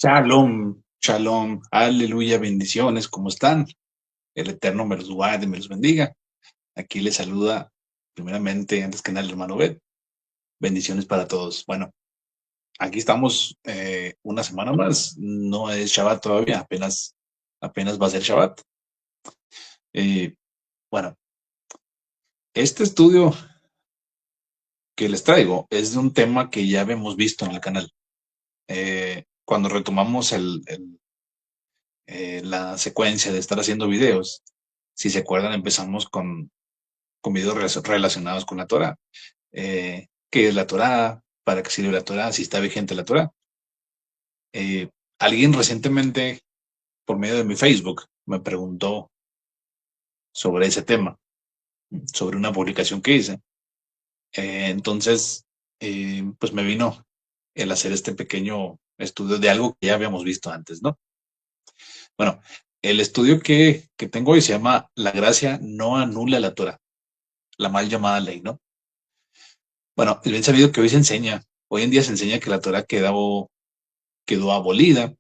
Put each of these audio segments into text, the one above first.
Shalom, shalom, aleluya, bendiciones, ¿cómo están? El Eterno me los guarde, me los bendiga. Aquí les saluda, primeramente, antes que nada, el hermano Bet. Bendiciones para todos. Bueno, aquí estamos una semana más. No es Shabbat todavía, apenas va a ser Shabbat. Eh, bueno, este estudio que les traigo es de un tema que ya habíamos visto en el canal. Cuando retomamos la secuencia de estar haciendo videos, si se acuerdan, empezamos con videos relacionados con la Torah. ¿Qué es la Torah? ¿Para qué sirve la Torah? Si está vigente la Torah. Eh, Alguien recientemente, por medio de mi Facebook, me preguntó sobre ese tema, sobre una publicación que hice. Entonces, pues me vino el hacer este pequeño estudio de algo que ya habíamos visto antes, ¿no? Bueno, el estudio que tengo hoy se llama La gracia no anula la Torah, la mal llamada ley, ¿no? Bueno, es bien sabido que hoy en día se enseña que la Torah quedó abolida,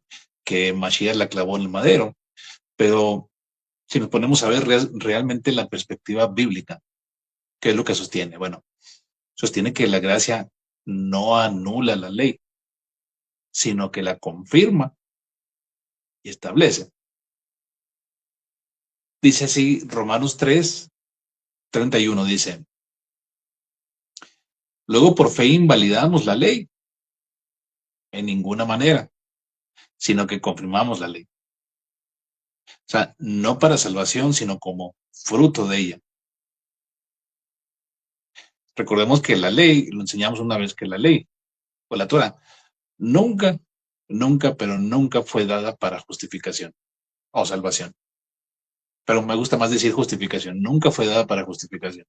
que Mashiach la clavó en el madero, pero si nos ponemos a ver realmente la perspectiva bíblica, ¿qué es lo que sostiene? Bueno, sostiene que la gracia no anula la ley, sino que la confirma y establece. Dice así Romanos 3:31 dice, luego por fe invalidamos la ley en ninguna manera, sino que confirmamos la ley. O sea, no para salvación, sino como fruto de ella. Recordemos que la ley, lo enseñamos una vez que la ley, o la Torah, nunca, nunca, pero nunca fue dada para justificación o salvación. Pero me gusta más decir justificación. Nunca fue dada para justificación.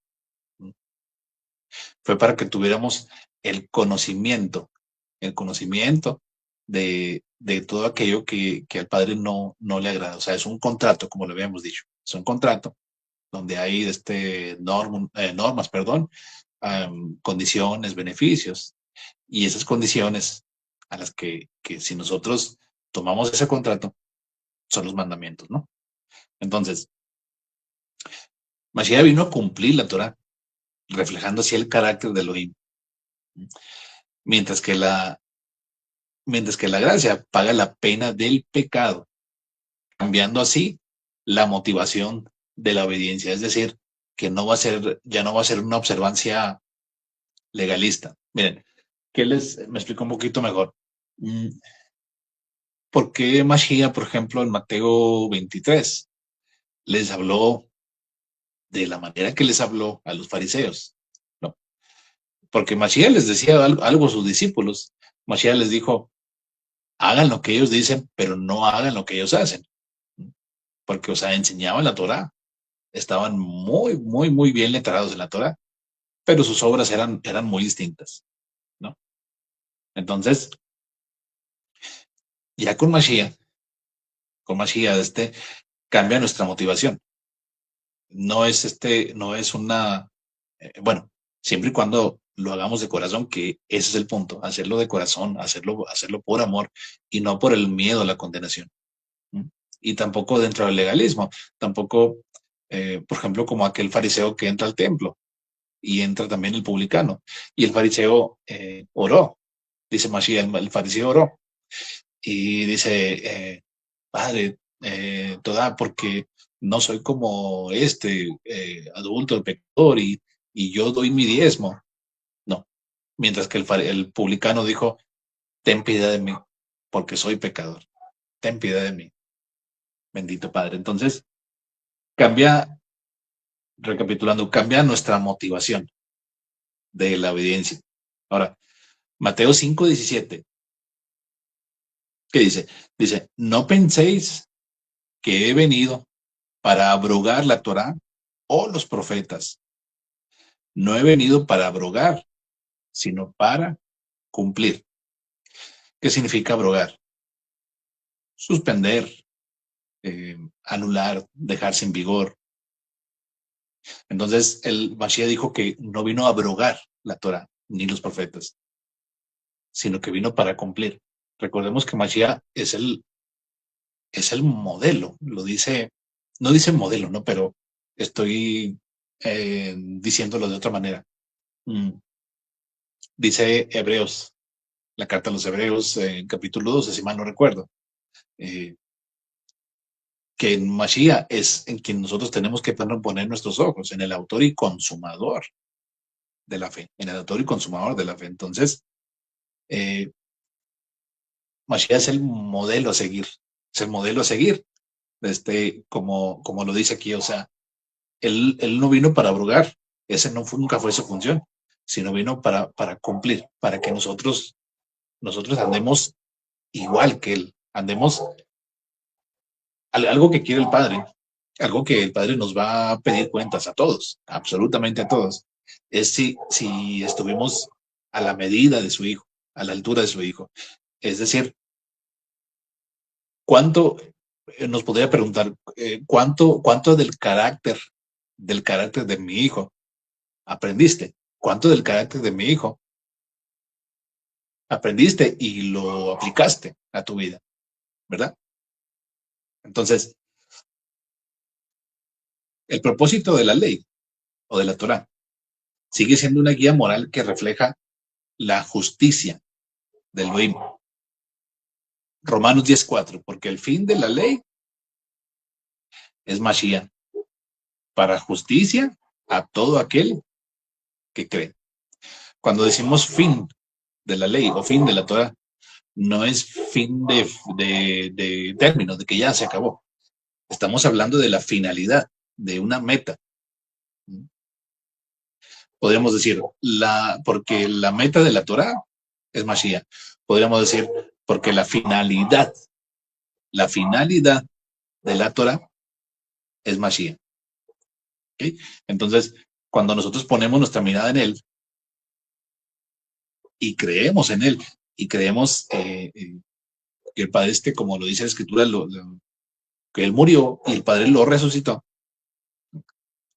Fue para que tuviéramos el conocimiento de todo aquello que al Padre no le agrada. O sea, es un contrato, como lo habíamos dicho. Es un contrato donde hay normas, perdón, condiciones, beneficios. Y esas condiciones a las que si nosotros tomamos ese contrato, son los mandamientos, ¿no? Entonces, Mashiach vino a cumplir la Torah, reflejando así el carácter de Elohim, mientras que la, mientras que la gracia paga la pena del pecado, cambiando así la motivación de la obediencia, es decir, que ya no va a ser una observancia legalista. Miren, me explico un poquito mejor. Mm, ¿Por qué Mashiach, por ejemplo, en Mateo 23, les habló de la manera que les habló a los fariseos? ¿No? Porque Mashiach les decía algo a sus discípulos. Mashiach les dijo, hagan lo que ellos dicen, pero no hagan lo que ellos hacen. Porque, o sea, enseñaban la Torah, estaban muy, muy, muy bien letrados en la Torah, pero sus obras eran muy distintas, ¿no? Entonces, ya con Mashiach, cambia nuestra motivación. No es bueno, siempre y cuando lo hagamos de corazón, que ese es el punto, hacerlo de corazón, hacerlo por amor y no por el miedo a la condenación. ¿Mm? Y tampoco dentro del legalismo, tampoco, por ejemplo, como aquel fariseo que entra al templo y entra también el publicano. Y el fariseo oró, dice Mashiach, el fariseo oró y dice, Padre, toda, porque no soy como adulto, el pecador, y yo doy mi diezmo. No, mientras que el publicano dijo, ten piedad de mí, porque soy pecador, ten piedad de mí, bendito Padre. Entonces, cambia, recapitulando, cambia nuestra motivación de la obediencia. Ahora, Mateo 5:17, ¿qué dice? Dice, no penséis que he venido para abrogar la Torá o los profetas. No he venido para abrogar, sino para cumplir. ¿Qué significa abrogar? Suspender, anular, dejar sin vigor. Entonces, el Mashiach dijo que no vino a abrogar la Torá ni los profetas, sino que vino para cumplir. Recordemos que Mashiach es el modelo, lo dice, no dice modelo, ¿no? Pero estoy diciéndolo de otra manera. Mm, Dice Hebreos, la carta a los Hebreos, capítulo 12, si mal no recuerdo, eh, que en Mashiach es en quien nosotros tenemos que poner nuestros ojos, en el autor y consumador de la fe, en el autor y consumador de la fe. Entonces, eh, Mashiach es el modelo a seguir, es el modelo a seguir, como lo dice aquí, o sea, él no vino para abrogar, ese nunca fue su función, sino vino para cumplir, para que nosotros andemos igual que él, andemos algo que quiere el Padre, algo que el Padre nos va a pedir cuentas a todos, absolutamente a todos, es si estuvimos a la medida de su Hijo, a la altura de su Hijo. Es decir, ¿cuánto, nos podría preguntar, cuánto del carácter de mi hijo aprendiste? ¿Cuánto del carácter de mi hijo aprendiste y lo aplicaste a tu vida? ¿Verdad? Entonces, el propósito de la ley o de la Torah sigue siendo una guía moral que refleja la justicia del Elohim. Romanos 10:4, porque el fin de la ley es Mashiach, para justicia a todo aquel que cree. Cuando decimos fin de la ley o fin de la Torah, no es fin de término, de que ya se acabó. Estamos hablando de la finalidad, de una meta. Podríamos decir, porque la meta de la Torah es Mashiach. Podríamos decir, porque la finalidad de la Torah es Mashiach. ¿Okay? Entonces, cuando nosotros ponemos nuestra mirada en él y creemos en él y creemos que el Padre, como lo dice la Escritura, que él murió y el Padre lo resucitó,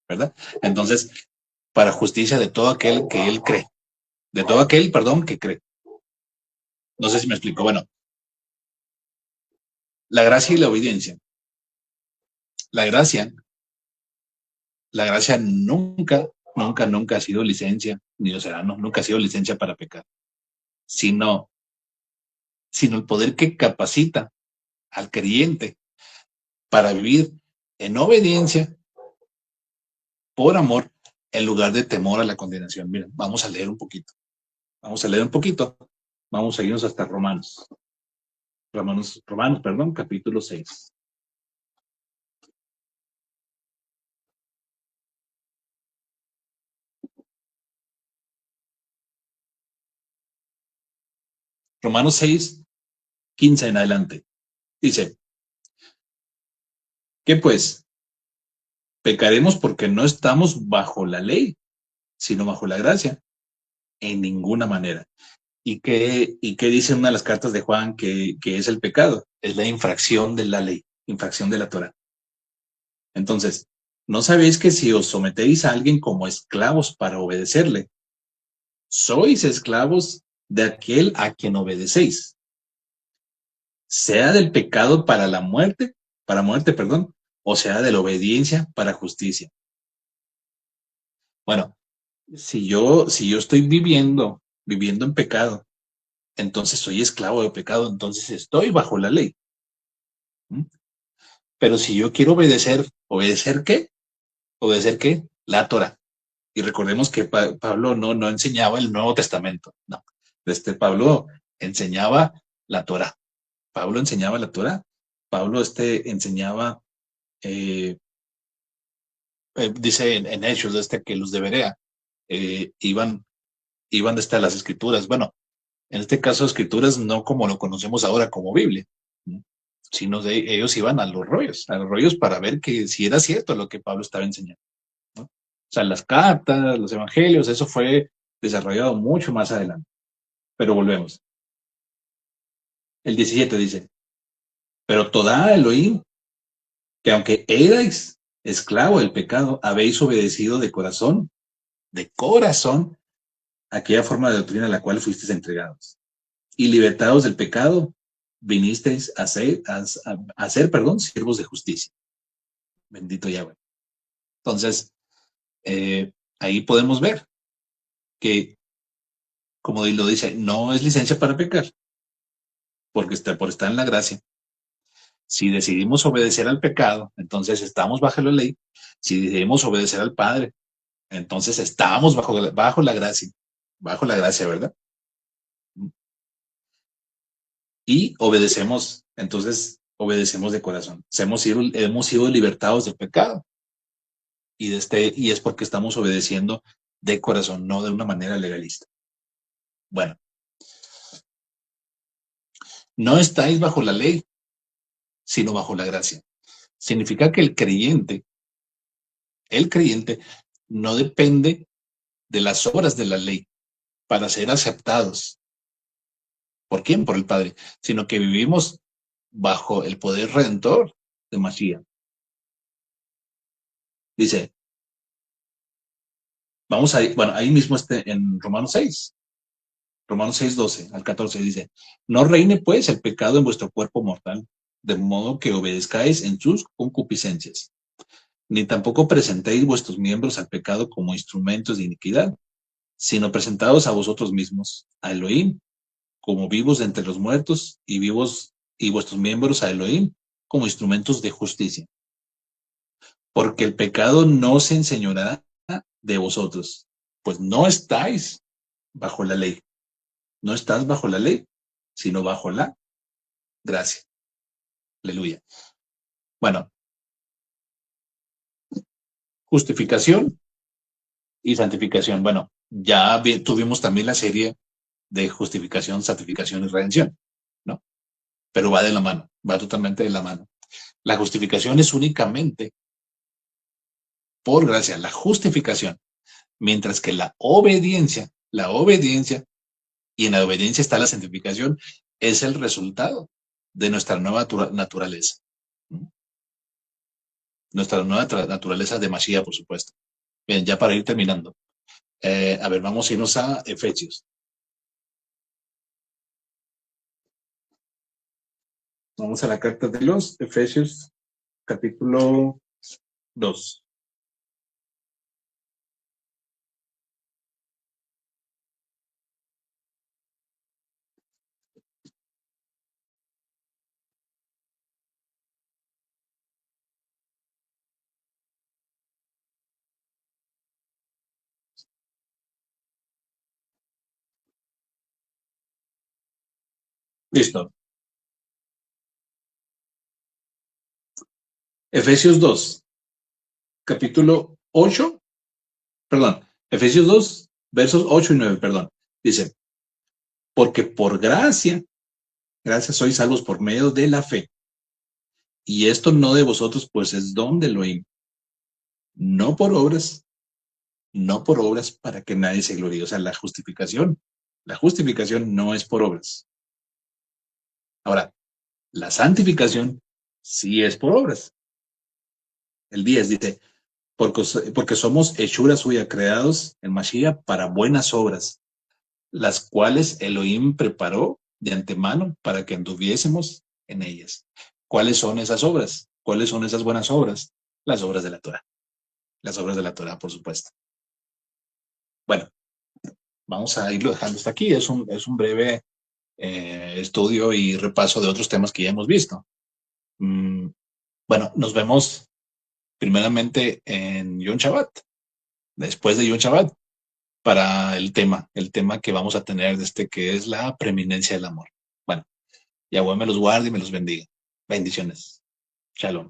¿verdad? Entonces, para justicia de todo aquel que él cree, de todo aquel, perdón, que cree. No sé si me explico. Bueno, la gracia y la obediencia. La gracia, la gracia nunca ha sido licencia, ni lo será, no, nunca ha sido licencia para pecar, sino, sino el poder que capacita al creyente para vivir en obediencia, por amor, en lugar de temor a la condenación. Miren, vamos a leer un poquito. Vamos a leer un poquito. Vamos a irnos hasta Romanos, perdón, capítulo 6. Romanos 6, 15 en adelante. Dice, ¿qué pues? ¿Pecaremos porque no estamos bajo la ley, sino bajo la gracia? En ninguna manera. ¿Y qué dice una de las cartas de Juan que es el pecado? Es la infracción de la ley, infracción de la Torah. Entonces, ¿no sabéis que si os sometéis a alguien como esclavos para obedecerle, sois esclavos de aquel a quien obedecéis? Sea del pecado para muerte, perdón, o sea de la obediencia para justicia. Bueno, si yo estoy viviendo en pecado, entonces soy esclavo de pecado, entonces estoy bajo la ley. ¿Mm? Pero si yo quiero obedecer, ¿obedecer qué? ¿Obedecer qué? La Torah. Y recordemos que Pablo no enseñaba el Nuevo Testamento, no. Pablo enseñaba la Torah. Pablo enseñaba la Torah. Pablo enseñaba, eh, dice en Hechos que los de Berea iban desde las Escrituras. Bueno, en este caso, Escrituras no como lo conocemos ahora como Biblia, ¿no? Sino ellos iban a los rollos para ver que si era cierto lo que Pablo estaba enseñando, ¿no? O sea, las cartas, los evangelios, eso fue desarrollado mucho más adelante. Pero volvemos. El 17 dice, pero toda Elohim, que aunque erais esclavo del pecado, habéis obedecido de corazón, aquella forma de doctrina a la cual fuisteis entregados. y libertados del pecado, vinisteis a ser, perdón, siervos de justicia. Bendito Yahweh. Entonces, ahí podemos ver que, como lo dice, no es licencia para pecar, porque por estar en la gracia. Si decidimos obedecer al pecado, entonces estamos bajo la ley. Si decidimos obedecer al Padre, entonces estamos bajo la gracia, ¿verdad? Y obedecemos, entonces obedecemos de corazón. Hemos sido libertados del pecado y es porque estamos obedeciendo de corazón, no de una manera legalista. Bueno, no estáis bajo la ley, sino bajo la gracia. Significa que el creyente no depende de las obras de la ley para ser aceptados. ¿Por quién? Por el Padre, sino que vivimos bajo el poder redentor de Mashiach. Dice, vamos a, bueno, ahí mismo en Romanos 6, Romanos 6, 12 al 14 dice, no reine pues el pecado en vuestro cuerpo mortal, de modo que obedezcáis en sus concupiscencias, ni tampoco presentéis vuestros miembros al pecado como instrumentos de iniquidad, sino presentados a vosotros mismos, a Elohim, como vivos de entre los muertos y vuestros miembros a Elohim como instrumentos de justicia. Porque el pecado no se enseñoreará de vosotros, pues no estáis bajo la ley. No estás bajo la ley, sino bajo la gracia. Aleluya. Bueno, justificación y santificación. Bueno, ya tuvimos también la serie de justificación, santificación y redención, ¿no? Pero va de la mano, va totalmente de la mano. La justificación es únicamente por gracia, la justificación, mientras que la obediencia, y en la obediencia está la santificación, es el resultado de nuestra nueva naturaleza. Nuestra nueva naturaleza de Mashiach, por supuesto. Bien, ya para ir terminando. A ver, vamos a irnos a Efesios. Vamos a la carta de los Efesios, capítulo 2. Listo. Efesios 2, capítulo 8, perdón, Efesios 2, versos 8 y 9, perdón. Dice, porque por gracias sois salvos por medio de la fe. Y esto no de vosotros, pues es don de Elohim. No por obras, no por obras para que nadie se gloríe. O sea, la justificación no es por obras. Ahora, la santificación sí es por obras. El 10 dice, porque somos hechura suya, creados en Mashiach para buenas obras, las cuales Elohim preparó de antemano para que anduviésemos en ellas. ¿Cuáles son esas obras? ¿Cuáles son esas buenas obras? Las obras de la Torah. Las obras de la Torah, por supuesto. Bueno, vamos a irlo dejando hasta aquí. Es un breve estudio y repaso de otros temas que ya hemos visto. Bueno, nos vemos primeramente en Yom Shabbat, después de Yom Shabbat, para el tema que vamos a tener que es la preeminencia del amor. Bueno, Yahweh me los guarde y me los bendiga. Bendiciones. Shalom.